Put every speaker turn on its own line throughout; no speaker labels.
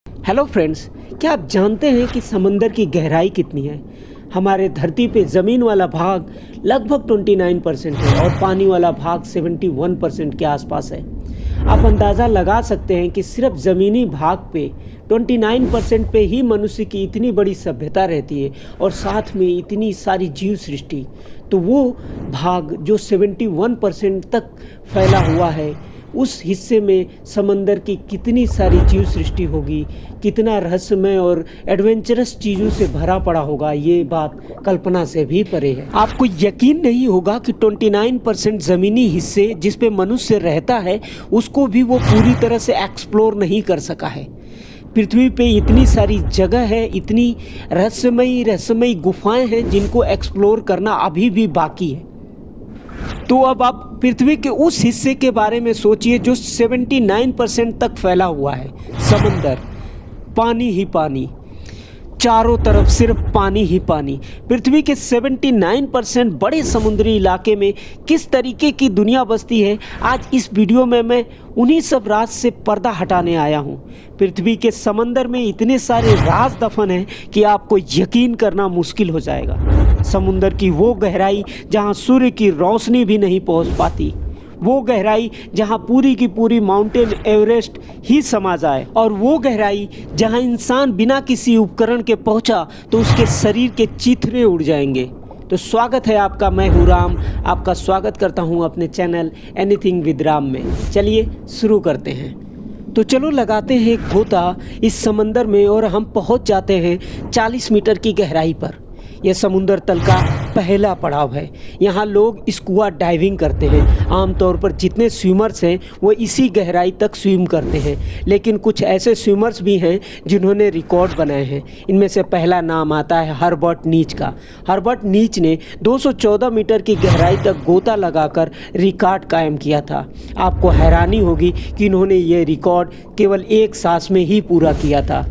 Hello friends, क्या आप जानते हैं कि समंदर की गहराई कितनी है? हमारे धरती पे ज़मीन वाला भाग लगभग 29% है और पानी वाला भाग 71% के आसपास है। आप अंदाज़ा लगा सकते हैं कि सिर्फ ज़मीनी भाग पे 29% पे ही मनुष्य की इतनी बड़ी सभ्यता रहती है और साथ में इतनी सारी जीव सृष्टि। तो वो भाग जो 71% तक फैला हुआ है, उस हिस्से में समंदर की कितनी सारी जीव सृष्टि होगी, कितना रहस्यमय और एडवेंचरस चीज़ों से भरा पड़ा होगा, ये बात कल्पना से भी परे है। आपको यकीन नहीं होगा कि 29% ज़मीनी हिस्से जिस पे मनुष्य रहता है उसको भी वो पूरी तरह से एक्सप्लोर नहीं कर सका है। पृथ्वी पे इतनी सारी जगह है, इतनी रहस्यमयी गुफाएं हैं जिनको एक्सप्लोर करना अभी भी बाकी है। तो अब आप पृथ्वी के उस हिस्से के बारे में सोचिए जो 79% तक फैला हुआ है। समंदर, पानी ही पानी, चारों तरफ सिर्फ पानी ही पानी। पृथ्वी के 79% बड़े समुद्री इलाके में किस तरीके की दुनिया बसती है, आज इस वीडियो में मैं उन्हीं सब राज से पर्दा हटाने आया हूँ। पृथ्वी के समंदर में इतने सारे राज दफन हैं कि आपको यकीन करना मुश्किल हो जाएगा। समुंदर की वो गहराई जहाँ सूर्य की रोशनी भी नहीं पहुँच पाती, वो गहराई जहाँ पूरी की पूरी माउंटेन एवरेस्ट ही समा जाए, और वो गहराई जहाँ इंसान बिना किसी उपकरण के पहुँचा तो उसके शरीर के चिथड़े उड़ जाएंगे। तो स्वागत है आपका, मैं हूँ राम, आपका स्वागत करता हूँ अपने चैनल एनीथिंग विद राम में। चलिए शुरू करते हैं। तो चलो लगाते हैं एक गोता इस समंदर में और हम पहुँच जाते हैं 40 मीटर की गहराई पर। यह समुंदर तल का पहला पड़ाव है। यहाँ लोग स्कूबा डाइविंग करते हैं। आमतौर पर जितने स्विमर्स हैं वो इसी गहराई तक स्विम करते हैं, लेकिन कुछ ऐसे स्विमर्स भी हैं जिन्होंने रिकॉर्ड बनाए हैं। इनमें से पहला नाम आता है हर्बर्ट नीच का। हर्बर्ट नीच ने 214 मीटर की गहराई तक गोता लगाकर रिकॉर्ड कायम किया था। आपको हैरानी होगी कि इन्होंने ये रिकॉर्ड केवल एक सांस में ही पूरा किया था।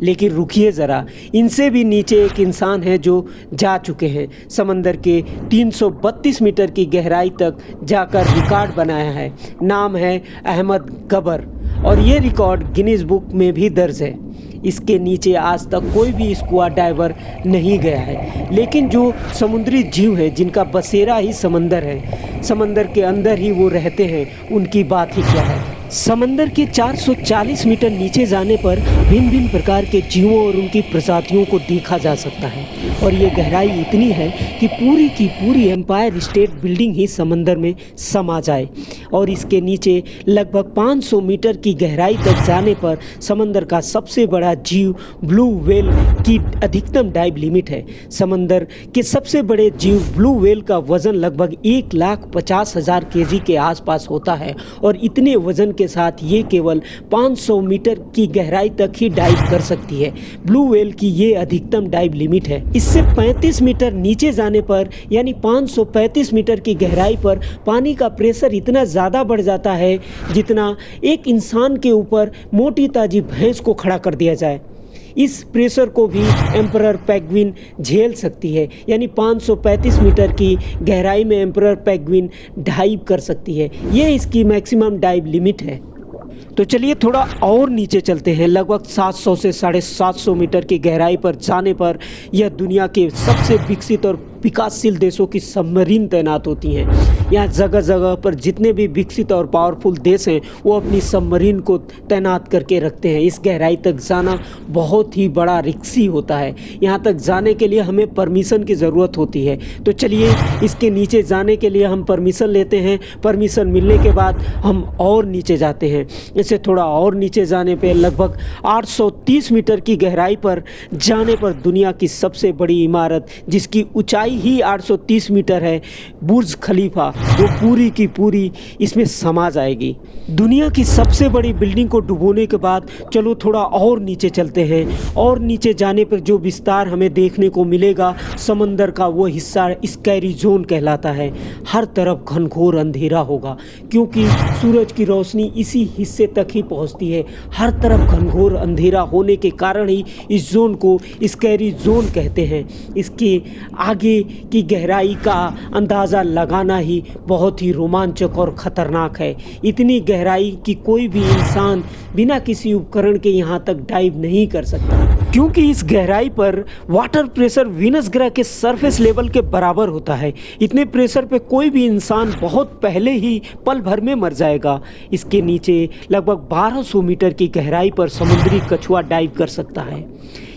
लेकिन रुकिए ज़रा, इनसे भी नीचे एक इंसान है जो जा चुके हैं। समंदर के 332 मीटर की गहराई तक जाकर रिकॉर्ड बनाया है। नाम है अहमद गबर और ये रिकॉर्ड गिनीज बुक में भी दर्ज है। इसके नीचे आज तक कोई भी स्कूबा डाइवर नहीं गया है। लेकिन जो समुद्री जीव हैं जिनका बसेरा ही समंदर है, समंदर के अंदर ही वो रहते हैं, उनकी बात ही क्या है। समंदर के 440 मीटर नीचे जाने पर भिन्न भिन्न प्रकार के जीवों और उनकी प्रजातियों को देखा जा सकता है, और ये गहराई इतनी है कि पूरी की पूरी एम्पायर स्टेट बिल्डिंग ही समंदर में समा जाए। और इसके नीचे लगभग 500 मीटर की गहराई तक जाने पर समंदर का सबसे बड़ा जीव ब्लू व्हेल की अधिकतम डाइव लिमिट है। समंदर के सबसे बड़े जीव ब्लू व्हेल का वज़न लगभग 1,50,000 केजी के आसपास होता है, और इतने वज़न के साथ ये केवल 500 मीटर की गहराई तक ही डाइव कर सकती है। ब्लू व्हेल की ये अधिकतम डाइव लिमिट है। इससे 35 मीटर नीचे जाने पर यानी 535 मीटर की गहराई पर पानी का प्रेशर इतना ज़्यादा बढ़ जाता है जितना एक इंसान के ऊपर मोटी ताजी भैंस को खड़ा कर दिया जाए। इस प्रेशर को भी एम्परर पेंगुइन झेल सकती है, यानी 535 मीटर की गहराई में एम्परर पेंगुइन डाइव कर सकती है। ये इसकी मैक्सिमम डाइव लिमिट है। तो चलिए थोड़ा और नीचे चलते हैं। लगभग 700 से 750 मीटर की गहराई पर जाने पर यह दुनिया के सबसे विकसित और विकासशील देशों की सबमरीन तैनात होती हैं। यहाँ जगह जगह पर जितने भी विकसित और पावरफुल देश हैं वो अपनी सबमरीन को तैनात करके रखते हैं। इस गहराई तक जाना बहुत ही बड़ा रिस्की होता है। यहाँ तक जाने के लिए हमें परमिशन की ज़रूरत होती है। तो चलिए इसके नीचे जाने के लिए हम परमिशन लेते हैं। परमिशन मिलने के बाद हम और नीचे जाते हैं। इससे थोड़ा और नीचे जाने पर लगभग 830 मीटर की गहराई पर जाने पर दुनिया की सबसे बड़ी इमारत, जिसकी ऊंचाई ही 830 मीटर है, बुर्ज खलीफा, वो पूरी की पूरी इसमें समा जाएगी। दुनिया की सबसे बड़ी बिल्डिंग को डुबोने के बाद चलो थोड़ा और नीचे चलते हैं। और नीचे जाने पर जो विस्तार हमें देखने को मिलेगा, समंदर का वो हिस्सा स्कैरी जोन कहलाता है। हर तरफ घनघोर अंधेरा होगा क्योंकि सूरज की रोशनी इसी हिस्से तक ही पहुंचती है। हर तरफ घनघोर अंधेरा होने के कारण ही इस जोन को स्कैरी जोन कहते हैं। इसके आगे की गहराई का अंदाज़ा लगाना ही गहराई बहुत ही रोमांचक और ख़तरनाक है। इतनी गहराई कि कोई भी इंसान बिना किसी उपकरण के यहाँ तक डाइव नहीं कर सकता, क्योंकि इस गहराई पर वाटर प्रेशर वीनस ग्रह के सरफेस लेवल के बराबर होता है। इतने प्रेशर पे कोई भी इंसान बहुत पहले ही पल भर में मर जाएगा। इसके नीचे लगभग 1200 मीटर की गहराई पर समुद्री कछुआ डाइव कर सकता है।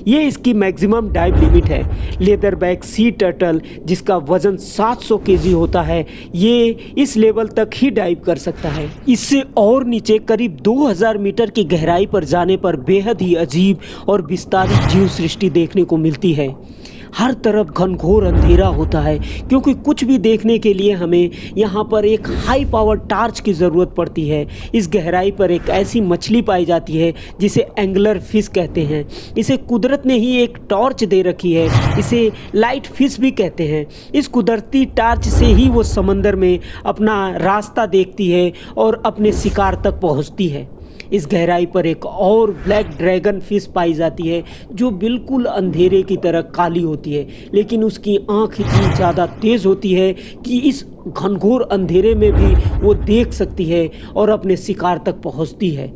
ये इसकी मैक्सिमम डाइव लिमिट है। लेदरबैक सी टर्टल, जिसका वजन 700 केजी होता है, ये इस लेवल तक ही डाइव कर सकता है। इससे और नीचे करीब 2000 मीटर की गहराई पर जाने पर बेहद ही अजीब और विस्तारित जीव सृष्टि देखने को मिलती है। हर तरफ घनघोर अंधेरा होता है, क्योंकि कुछ भी देखने के लिए हमें यहाँ पर एक हाई पावर टार्च की ज़रूरत पड़ती है। इस गहराई पर एक ऐसी मछली पाई जाती है जिसे एंगलर फिश कहते हैं। इसे कुदरत ने ही एक टॉर्च दे रखी है, इसे लाइट फिश भी कहते हैं। इस कुदरती टार्च से ही वो समंदर में अपना रास्ता देखती है और अपने शिकार तक पहुँचती है। इस गहराई पर एक और ब्लैक ड्रैगन फिश पाई जाती है, जो बिल्कुल अंधेरे की तरह काली होती है, लेकिन उसकी आंख इतनी ज़्यादा तेज़ होती है कि इस घनघोर अंधेरे में भी वो देख सकती है और अपने शिकार तक पहुंचती है।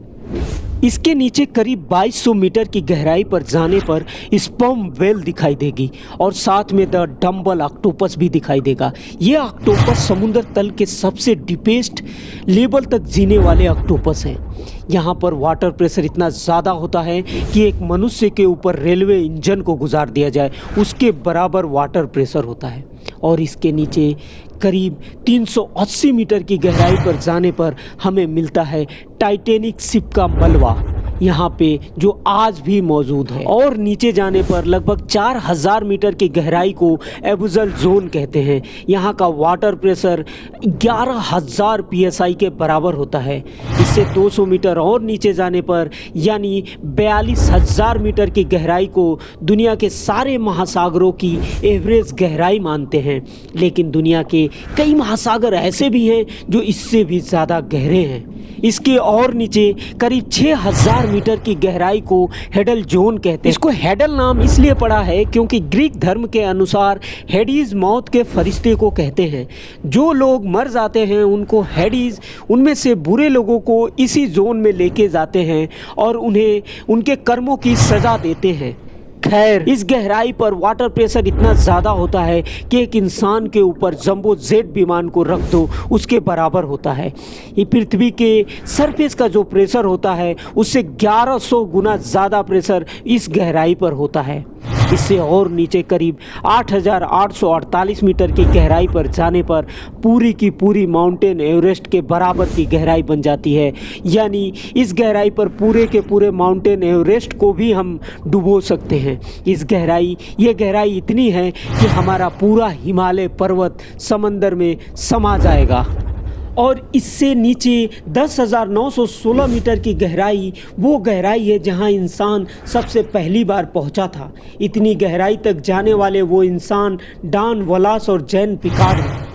इसके नीचे करीब 2200 मीटर की गहराई पर जाने पर स्पर्म व्हेल दिखाई देगी और साथ में द डम्बल ऑक्टोपस भी दिखाई देगा। ये ऑक्टोपस समुद्र तल के सबसे डीपेस्ट लेवल तक जीने वाले ऑक्टोपस हैं। यहाँ पर वाटर प्रेशर इतना ज़्यादा होता है कि एक मनुष्य के ऊपर रेलवे इंजन को गुजार दिया जाए उसके बराबर वाटर प्रेशर होता है। और इसके नीचे करीब 380 मीटर की गहराई पर जाने पर हमें मिलता है टाइटैनिक शिप का मलबा, यहाँ पे जो आज भी मौजूद है। और नीचे जाने पर लगभग 4000 मीटर की गहराई को एबुजल जोन कहते हैं। यहाँ का वाटर प्रेशर 11000 psi के बराबर होता है। इससे 200 मीटर और नीचे जाने पर यानी 42000 मीटर की गहराई को दुनिया के सारे महासागरों की एवरेज गहराई मानते हैं। लेकिन दुनिया के कई महासागर ऐसे भी हैं जो इससे भी ज़्यादा गहरे हैं। इसके और नीचे करीब 6000 मीटर की गहराई को हेडल जोन कहते हैं। इसको हेडल नाम इसलिए पड़ा है क्योंकि ग्रीक धर्म के अनुसार हेडीज मौत के फरिश्ते को कहते हैं। जो लोग मर जाते हैं उनको हेडीज उनमें से बुरे लोगों को इसी जोन में लेके जाते हैं और उन्हें उनके कर्मों की सज़ा देते हैं। खैर, इस गहराई पर वाटर प्रेशर इतना ज़्यादा होता है कि एक इंसान के ऊपर जंबो जेट विमान को रख दो उसके बराबर होता है। ये पृथ्वी के सरफेस का जो प्रेशर होता है उससे 1100 गुना ज़्यादा प्रेशर इस गहराई पर होता है। इससे और नीचे करीब 8848 मीटर की गहराई पर जाने पर पूरी की पूरी माउंटेन एवरेस्ट के बराबर की गहराई बन जाती है। यानी इस गहराई पर पूरे के पूरे माउंटेन एवरेस्ट को भी हम डुबो सकते हैं। ये गहराई इतनी है कि हमारा पूरा हिमालय पर्वत समंदर में समा जाएगा। और इससे नीचे 10,916 मीटर की गहराई वो गहराई है जहां इंसान सबसे पहली बार पहुंचा था। इतनी गहराई तक जाने वाले वो इंसान डॉन वॉलास और जैन पिकार्ड हैं।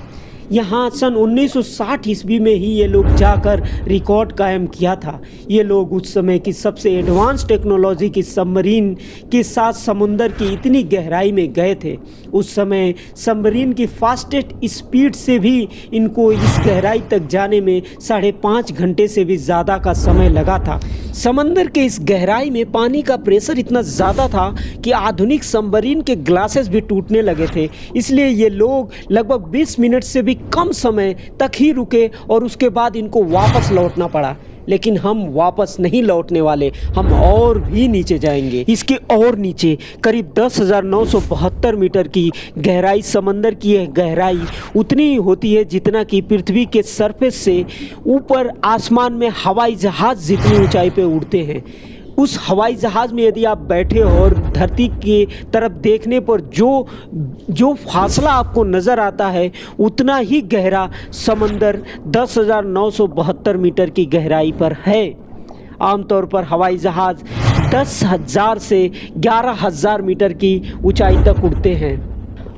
यहाँ सन 1960 ईस्वी में ही ये लोग जाकर रिकॉर्ड कायम किया था। ये लोग उस समय की सबसे एडवांस टेक्नोलॉजी की सबमरीन के साथ समुंदर की इतनी गहराई में गए थे। उस समय सबमरीन की फास्टेस्ट स्पीड से भी इनको इस गहराई तक जाने में 5.5 घंटे से भी ज़्यादा का समय लगा था। समंदर के इस गहराई में पानी का प्रेशर इतना ज़्यादा था कि आधुनिक सबमरीन के ग्लासेस भी टूटने लगे थे। इसलिए ये लोग लगभग 20 मिनट से भी कम समय तक ही रुके और उसके बाद इनको वापस लौटना पड़ा। लेकिन हम वापस नहीं लौटने वाले, हम और भी नीचे जाएंगे। इसके और नीचे करीब 10,972 मीटर की गहराई समंदर की यह गहराई उतनी ही होती है जितना कि पृथ्वी के सरफेस से ऊपर आसमान में हवाई जहाज़ जितनी ऊंचाई पे उड़ते हैं। उस हवाई जहाज़ में यदि आप बैठे हो और धरती की तरफ देखने पर जो फासला आपको नज़र आता है उतना ही गहरा समंदर 10,972 मीटर की गहराई पर है। आमतौर पर हवाई जहाज़ 10,000 से 11,000 मीटर की ऊंचाई तक उड़ते हैं।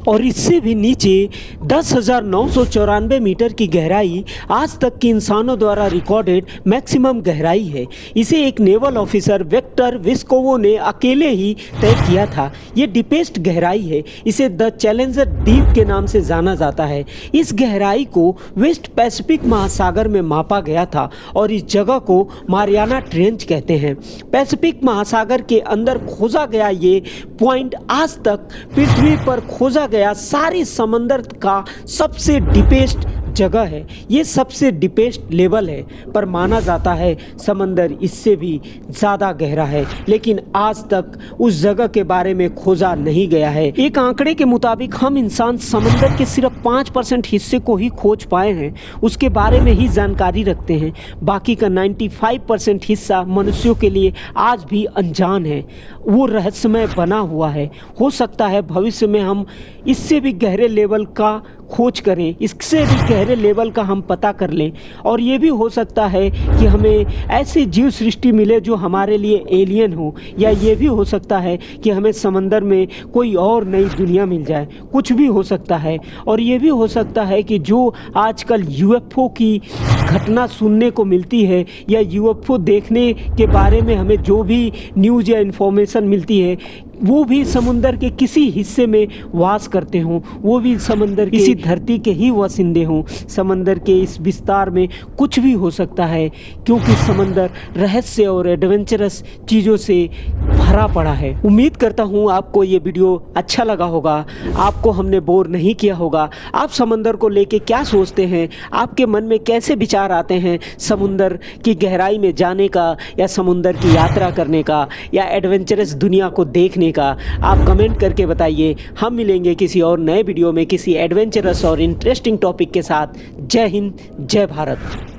और इससे भी नीचे 10,994 मीटर की गहराई आज तक की इंसानों द्वारा रिकॉर्डेड मैक्सिमम गहराई है। इसे एक नेवल ऑफिसर विक्टर विस्कोवो ने अकेले ही तय किया था। ये डीपेस्ट गहराई है। इसे द चैलेंजर डीप के नाम से जाना जाता है। इस गहराई को वेस्ट पैसिफिक महासागर में मापा गया था और इस जगह को मारियाना ट्रेंच कहते हैं। पैसिफिक महासागर के अंदर खोजा गया ये पॉइंट आज तक पृथ्वी पर खोजा गया सारी समंदर का सबसे डीपेस्ट जगह है। ये सबसे डीपेस्ट लेवल है, पर माना जाता है समंदर इससे भी ज़्यादा गहरा है, लेकिन आज तक उस जगह के बारे में खोजा नहीं गया है। एक आंकड़े के मुताबिक हम इंसान समंदर के सिर्फ 5% हिस्से को ही खोज पाए हैं, उसके बारे में ही जानकारी रखते हैं। बाकी का 95% हिस्सा मनुष्यों के लिए आज भी अनजान है, वो रहस्यमय बना हुआ है। हो सकता है भविष्य में हम इससे भी गहरे लेवल का खोज करें, इससे भी गहरे लेवल का हम पता कर लें, और ये भी हो सकता है कि हमें ऐसी जीव सृष्टि मिले जो हमारे लिए एलियन हो, या ये भी हो सकता है कि हमें समंदर में कोई और नई दुनिया मिल जाए। कुछ भी हो सकता है। और ये भी हो सकता है कि जो आजकल यूएफओ की घटना सुनने को मिलती है या यूएफओ देखने के बारे में हमें जो भी न्यूज़ या इन्फॉर्मेशन मिलती है, वो भी समुंदर के किसी हिस्से में वास करते हों, वो भी समंदर की धरती के ही वासिंदे हों। समंदर के इस विस्तार में कुछ भी हो सकता है, क्योंकि समंदर रहस्य और एडवेंचरस चीज़ों से भरा पड़ा है। उम्मीद करता हूँ आपको ये वीडियो अच्छा लगा होगा, आपको हमने बोर नहीं किया होगा। आप समंदर को लेके क्या सोचते हैं, आपके मन में कैसे विचार आते हैं समुंदर की गहराई में जाने का, या समुंदर की यात्रा करने का, या एडवेंचरस दुनिया को देखने का, आप कमेंट करके बताइए। हम मिलेंगे किसी और नए वीडियो में किसी एडवेंचरस और इंटरेस्टिंग टॉपिक के साथ। जय हिंद, जय भारत।